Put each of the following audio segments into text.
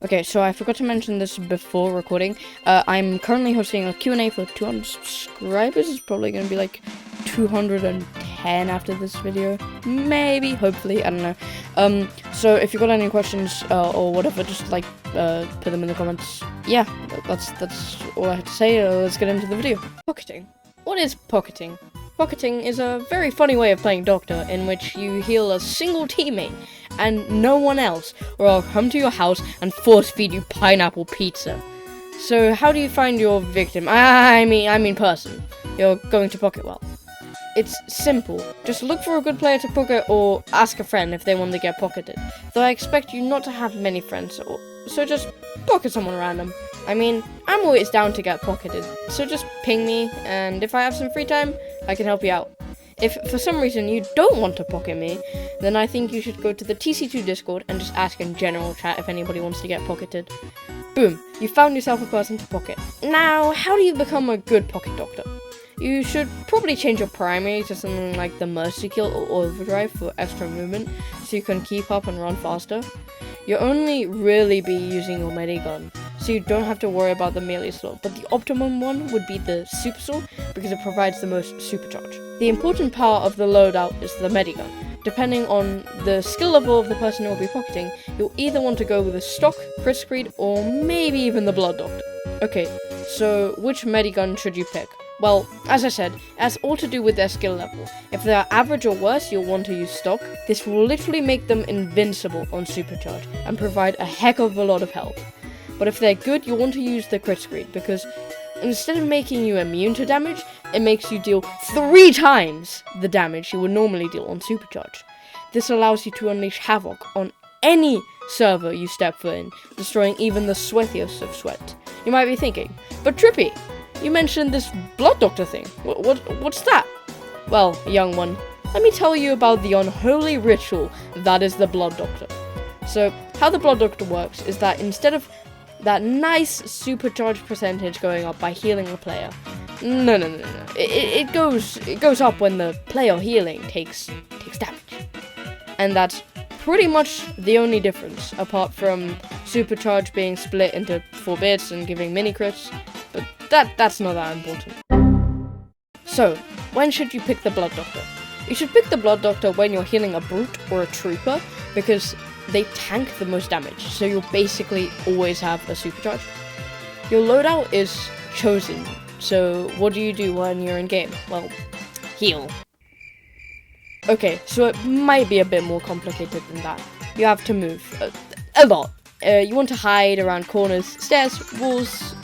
Okay, so I forgot to mention this before recording. I'm currently hosting a Q&A for 200 subscribers. It's probably going to be like 210 after this video. Maybe, hopefully, I don't know. So if you've got any questions or whatever, just like put them in the comments. Yeah, that's all I have to say. Let's get into the video. Pocketing. What is pocketing? Pocketing is a very funny way of playing Doctor in which you heal a single teammate and no one else, or I'll come to your house and force feed you pineapple pizza. So how do you find your victim? I mean person you're going to pocket well? It's simple. Just look for a good player to pocket or ask a friend if they want to get pocketed. Though I expect you not to have many friends, so just pocket someone random. I mean, I'm always down to get pocketed, so just ping me, and if I have some free time, I can help you out. If for some reason you don't want to pocket me, then I think you should go to the TC2 Discord and just ask in general chat if anybody wants to get pocketed. Boom, you found yourself a person to pocket. Now, how do you become a good pocket doctor? You should probably change your primary to something like the Mercy Kill or Overdrive for extra movement, so you can keep up and run faster. You'll only really be using your Medigun, so you don't have to worry about the melee slot, but the optimum one would be the Super Sword, because it provides the most supercharge. The important part of the loadout is the Medigun. Depending on the skill level of the person you'll be pocketing, you'll either want to go with a stock, crit screed, or maybe even the Blood Doctor. Okay, so which Medigun should you pick? Well, as I said, it has all to do with their skill level. If they are average or worse, you'll want to use stock. This will literally make them invincible on supercharge and provide a heck of a lot of health. But if they're good, you'll want to use the crit screed, because instead of making you immune to damage, it makes you deal 3 times the damage you would normally deal on supercharge. This allows you to unleash havoc on any server you step foot in, destroying even the sweatiest of sweat. You might be thinking, but Trippy, you mentioned this Blood Doctor thing. What's that? Well, young one, let me tell you about the unholy ritual that is the Blood Doctor. So, how the Blood Doctor works is that instead of that nice supercharge percentage going up by healing the player, no. It goes up when the player healing takes damage. And that's pretty much the only difference, apart from supercharge being split into 4 bits and giving mini crits. But that's not that important. So, when should you pick the Blood Doctor? You should pick the Blood Doctor when you're healing a brute or a trooper, because they tank the most damage, so you'll basically always have a supercharge. Your loadout is chosen, so what do you do when you're in game? Well, heal. Okay, so it might be a bit more complicated than that. You have to move a lot. You want to hide around corners, stairs, walls,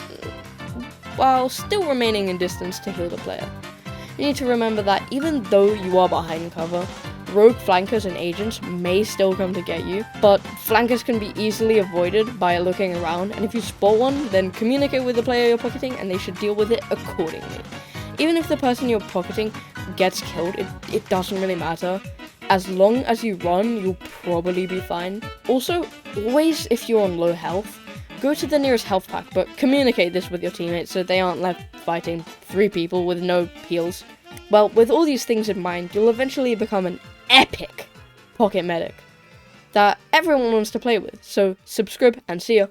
while still remaining in distance to heal the player. You need to remember that even though you are behind cover, rogue flankers and agents may still come to get you, but flankers can be easily avoided by looking around, and if you spot one, then communicate with the player you're pocketing and they should deal with it accordingly. Even if the person you're pocketing gets killed, it doesn't really matter. As long as you run, you'll probably be fine. Also, always if you're on low health, go to the nearest health pack, but communicate this with your teammates so they aren't left fighting 3 people with no heals. Well, with all these things in mind, you'll eventually become an epic pocket medic that everyone wants to play with. So subscribe and see ya.